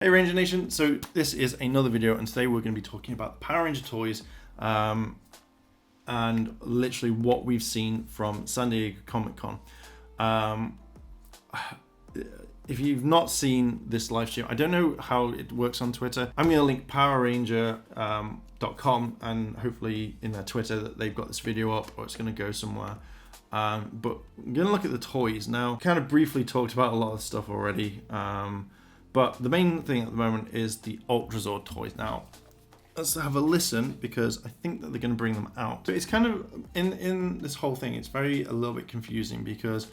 Hey Ranger Nation, so this is another video and today we're going to be talking about the Power Ranger toys and literally what we've seen from San Diego Comic-Con. If you've not seen this live stream, I don't know how it works on Twitter. I'm going to link powerranger.com and hopefully in their Twitter that they've got this video up or it's going to go somewhere. But I'm going to look at the toys now. Kind of briefly talked about a lot of stuff already. But the main thing at the moment is the Ultra Zord toys. Now, let's have a listen because I think that they're going to bring them out. So it's kind of, in this whole thing, it's a little bit confusing because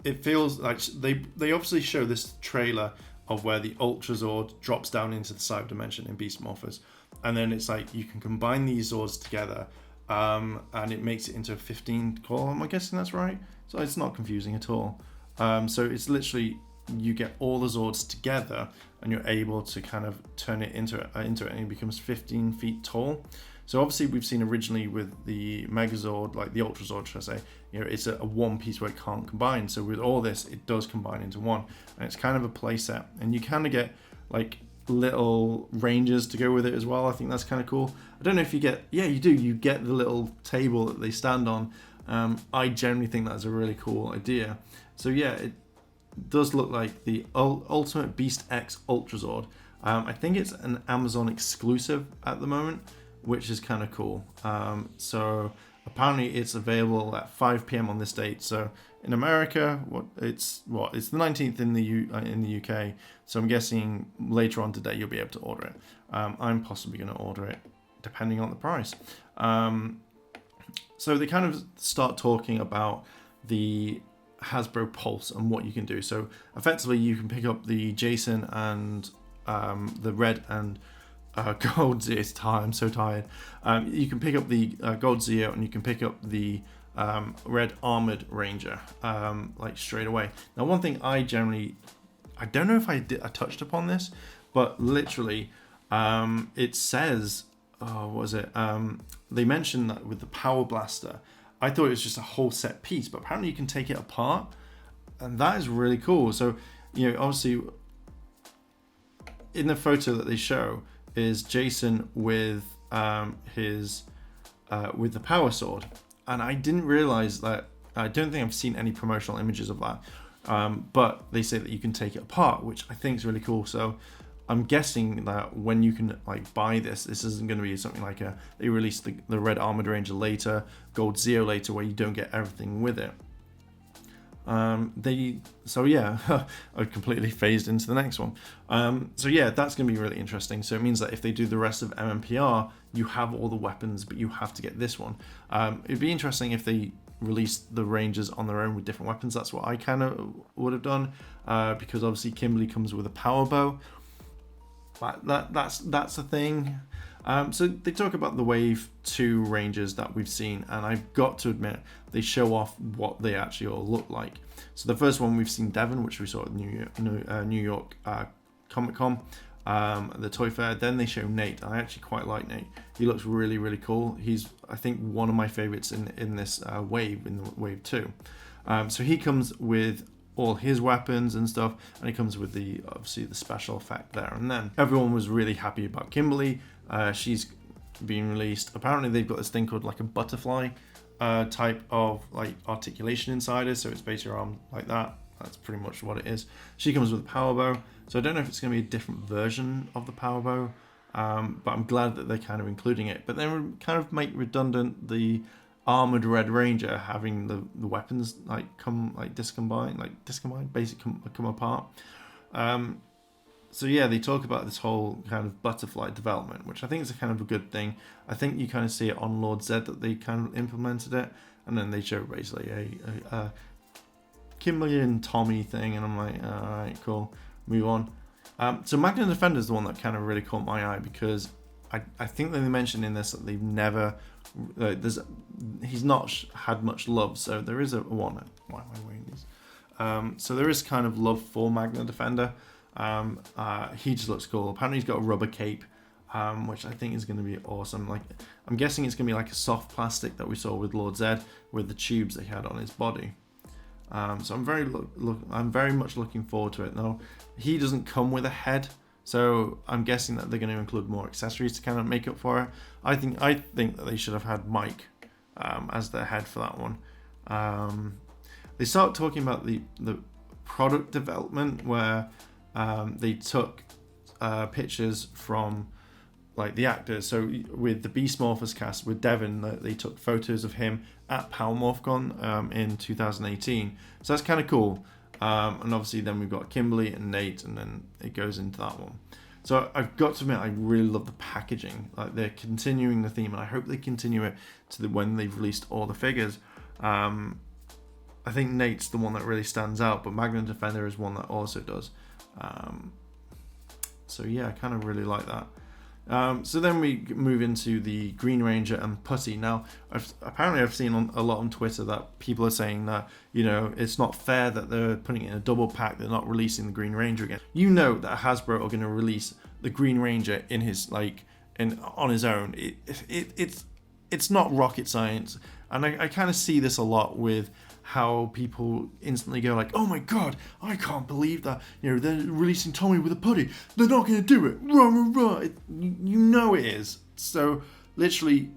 it feels like they obviously show this trailer of where the Ultra Zord drops down into the Cyber Dimension in Beast Morphers. And then it's like you can combine these Zords together and it makes it into a 15 core. Am I guessing that's right? So it's not confusing at all. So it's literally, you get all the Zords together and you're able to kind of turn it into it and it becomes 15 feet tall. So obviously we've seen originally with the Megazord, like the Ultra Zord, should I say, you know, it's a one piece where it can't combine. So with all this, it does combine into one, and it's kind of a play set, and you kind of get like little rangers to go with it as well. I think that's kind of cool. I don't know if you get, yeah, you do. You get the little table that they stand on. I generally think that's a really cool idea. So yeah, it does look like the Ultimate Beast X Ultra Zord. I think it's an Amazon exclusive at the moment, which is kind of cool. So apparently it's available at 5 p.m. on this date. So in America, it's the 19th in the UK. So I'm guessing later on today you'll be able to order it. I'm possibly going to order it depending on the price. So they kind of start talking about the Hasbro Pulse and what you can do. So effectively you can pick up the Jason and the red and gold Zeo. It's tired. I'm so tired. You can pick up the gold Zeo and you can pick up the red armored Ranger like straight away. Now one thing I don't know if I touched upon this, but literally it says, what was it? They mentioned that with the Power Blaster, I thought it was just a whole set piece, but apparently you can take it apart, and that is really cool. So, you know, obviously in the photo that they show is Jason with with the Power Sword, and I didn't realize that. I don't think I've seen any promotional images of that, but they say that you can take it apart, which I think is really cool. So I'm guessing that when you can like buy this isn't going to be something like they release the red armored Ranger later, gold Zeo later, where you don't get everything with it. So yeah, I completely phased into the next one. So yeah, that's going to be really interesting. So it means that if they do the rest of MMPR, you have all the weapons, but you have to get this one. It'd be interesting if they released the Rangers on their own with different weapons. That's what I kind of would have done, because obviously Kimberly comes with a power bow. That's a thing. So they talk about the Wave 2 Rangers that we've seen, and I've got to admit they show off what they actually all look like. So the first one we've seen Devon, which we saw at New York Comic-Con, the Toy Fair. Then they show Nate. I actually quite like Nate. He looks really, really cool. He's, I think, one of my favorites in this wave, in the Wave 2. So he comes with all his weapons and stuff, and it comes with obviously the special effect there and then. Everyone was really happy about Kimberly. She's being released. Apparently they've got this thing called like a butterfly type of like articulation inside her, so it's basically your arm like that. That's pretty much what it is. She comes with a power bow, so I don't know if it's going to be a different version of the power bow, but I'm glad that they're kind of including it. But then kind of make redundant the armored Red Ranger having the weapons like discombine, basically come apart. So yeah, they talk about this whole kind of butterfly development, which I think is a kind of a good thing. I think you kind of see it on Lord Zed that they kind of implemented it, and then they show basically a Kimberly and Tommy thing, and I'm like, all right, cool, move on. So Magna Defender is the one that kind of really caught my eye, because I think that they mentioned in this that they've never, he's not had much love, so there is a one. Why am I wearing these? So there is kind of love for Magna Defender. He just looks cool. Apparently he's got a rubber cape, which I think is going to be awesome. Like, I'm guessing it's going to be like a soft plastic that we saw with Lord Zed with the tubes that he had on his body. So I'm very much looking forward to it. Now, he doesn't come with a head, so I'm guessing that they're going to include more accessories to kind of make up for it. I think that they should have had Mike as their head for that one. They start talking about the product development, where they took pictures from like the actors. So with the Beast Morphers cast, with Devin, they took photos of him at PalMorphCon in 2018. So that's kind of cool. And obviously then we've got Kimberly and Nate, and then it goes into that one. So I've got to admit, I really love the packaging. Like, they're continuing the theme, and I hope they continue it to when they've released all the figures. I think Nate's the one that really stands out, but Magnum Defender is one that also does. So yeah, I kind of really like that. So then we move into the Green Ranger and Putty. Now, I've seen a lot on Twitter that people are saying that, you know, it's not fair that they're putting it in a double pack, they're not releasing the Green Ranger again. You know that Hasbro are going to release the Green Ranger in his, like, on his own. It's not rocket science, and I kind of see this a lot with how people instantly go like, oh my god, I can't believe that, you know, they're releasing Tommy with a putty, they're not going to do it, rah, rah, rah. You know it is. So literally,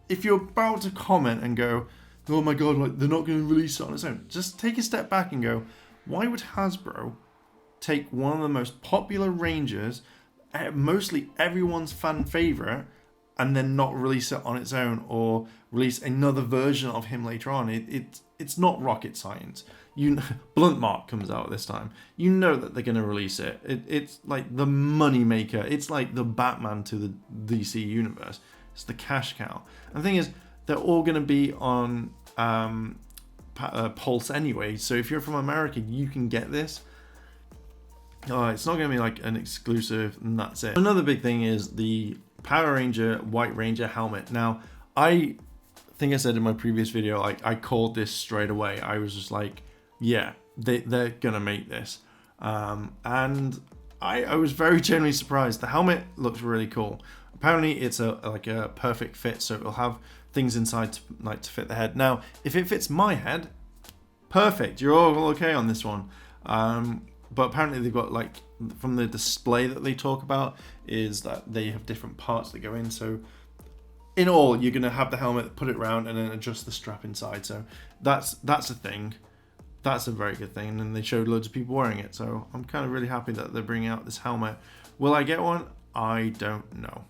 if you're about to comment and go, oh my god, like, they're not going to release it on its own, just take a step back and go, why would Hasbro take one of the most popular Rangers, mostly everyone's fan favorite, and then not release it on its own, or release another version of him later on? It's not rocket science. Blunt Mark comes out this time. You know that they're going to release it. It's like the money maker. It's like the Batman to the DC universe. It's the cash cow. And the thing is, they're all going to be on Pulse anyway. So if you're from America, you can get this. It's not going to be like an exclusive, and that's it. Another big thing is the Power Ranger White Ranger helmet. Now, I think I said in my previous video, like, I called this straight away. I was just like, yeah, they're gonna make this, and I was very genuinely surprised. The helmet looks really cool. Apparently it's a perfect fit, so it'll have things inside to fit the head. Now, if it fits my head, perfect, you're all okay on this one. But apparently they've got, like, from the display that they talk about, is that they have different parts that go in. So in all, you're going to have the helmet, put it around, and then adjust the strap inside. So that's a thing. That's a very good thing. And then they showed loads of people wearing it. So I'm kind of really happy that they're bringing out this helmet. Will I get one? I don't know.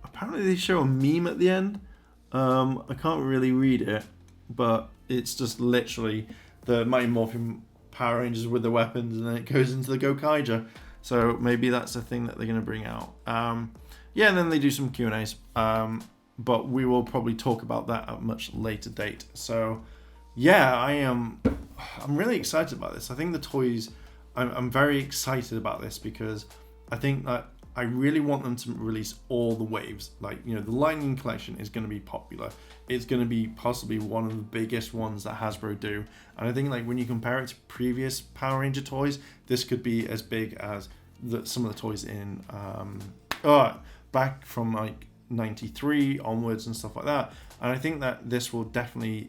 Apparently they show a meme at the end. I can't really read it, but it's just literally the Mighty Morphin Power Rangers with the weapons, and then it goes into the Gokaiger. So maybe that's a thing that they're going to bring out. Yeah, and then they do some Q&As. But we will probably talk about that at a much later date. So yeah, I'm really excited about this. I think the toys, I'm very excited about this, because I think that I really want them to release all the waves. Like, you know, the Lightning Collection is going to be popular. It's going to be possibly one of the biggest ones that Hasbro do. And I think, like, when you compare it to previous Power Ranger toys, this could be as big as some of the toys in back from like 93 onwards and stuff like that. And I think that this will definitely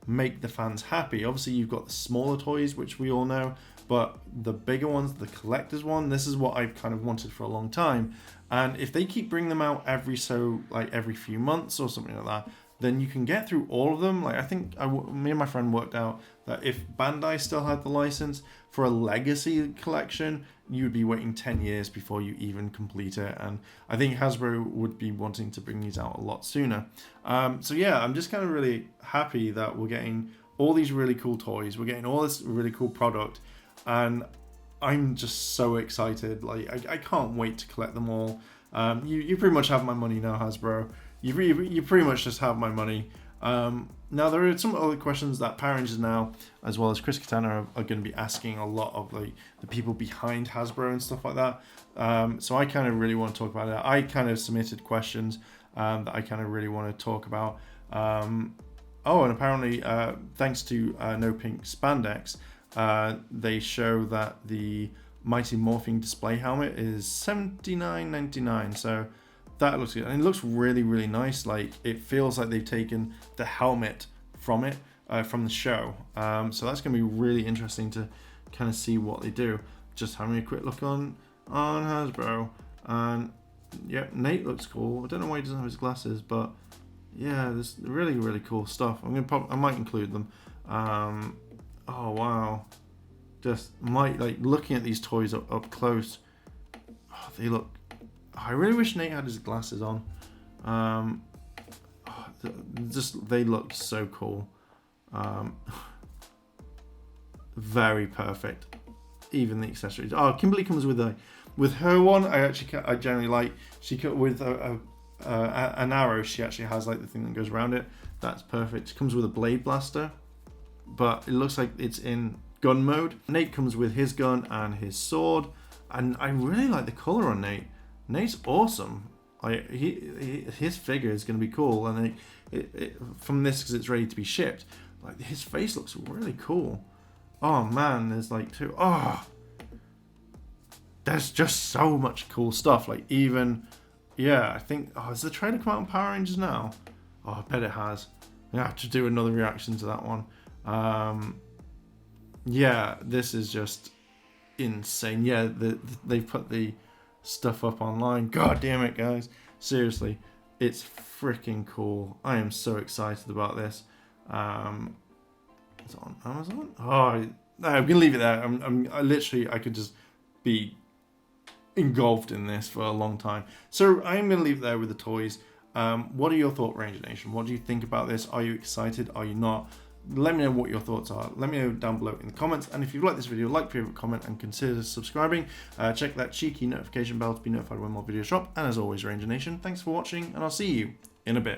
make the fans happy. Obviously, you've got the smaller toys, which we all know, but the bigger ones, the collector's one, this is what I've kind of wanted for a long time. And if they keep bringing them out every few months or something like that, then you can get through all of them. Like, I think me and my friend worked out that if Bandai still had the license for a legacy collection, you would be waiting 10 years before you even complete it. And I think Hasbro would be wanting to bring these out a lot sooner. So yeah, I'm just kind of really happy that we're getting all these really cool toys. We're getting all this really cool product. And I'm just so excited. Like, I can't wait to collect them all. You pretty much have my money now, Hasbro. You pretty much just have my money. Now, there are some other questions that Power Rangers now, as well as Chris Katana, are going to be asking a lot of, like, the people behind Hasbro and stuff like that. So I kind of really want to talk about it. I kind of submitted questions that I kind of really want to talk about. And apparently, thanks to No Pink Spandex, they show that the Mighty Morphing display helmet is $79.99. So that looks good, and it looks really, really nice. Like, it feels like they've taken the helmet from it. from the show. So that's going to be really interesting to kind of see what they do. Just having a quick look on Hasbro, and yeah, Nate looks cool. I don't know why he doesn't have his glasses, but yeah, there's really, really cool stuff. I might include them. Oh wow, just looking at these toys up close. Oh, they look. I really wish Nate had his glasses on. They look so cool. Very perfect. Even the accessories. Oh, Kimberly comes with her one. I generally like. She cut with an arrow. She actually has like the thing that goes around it. That's perfect. It comes with a blade blaster, but it looks like it's in gun mode. Nate comes with his gun and his sword, and I really like the color on Nate. Nate's awesome. His figure is going to be cool, and from this, because it's ready to be shipped, like his face looks really cool. Oh man, there's like two. Oh, there's just so much cool stuff. Like even, yeah, I think. Oh, has the trailer come out on Power Rangers now? Oh, I bet it has. I have to do another reaction to that one. Yeah, this is just insane. Yeah, they've put the stuff up online. God damn it, guys. Seriously, it's freaking cool. I am so excited about this. Is it on Amazon? Oh, no, I'm gonna leave it there. I could just be engulfed in this for a long time. So I'm gonna leave it there with the toys. What are your thoughts, Ranger Nation? What do you think about this? Are you excited? Are you not? Let me know what your thoughts are. Let me know down below in the comments. And if you've liked this video, like, favorite, comment, and consider subscribing. Check that cheeky notification bell to be notified when more videos drop. And as always, Ranger Nation, thanks for watching, and I'll see you in a bit.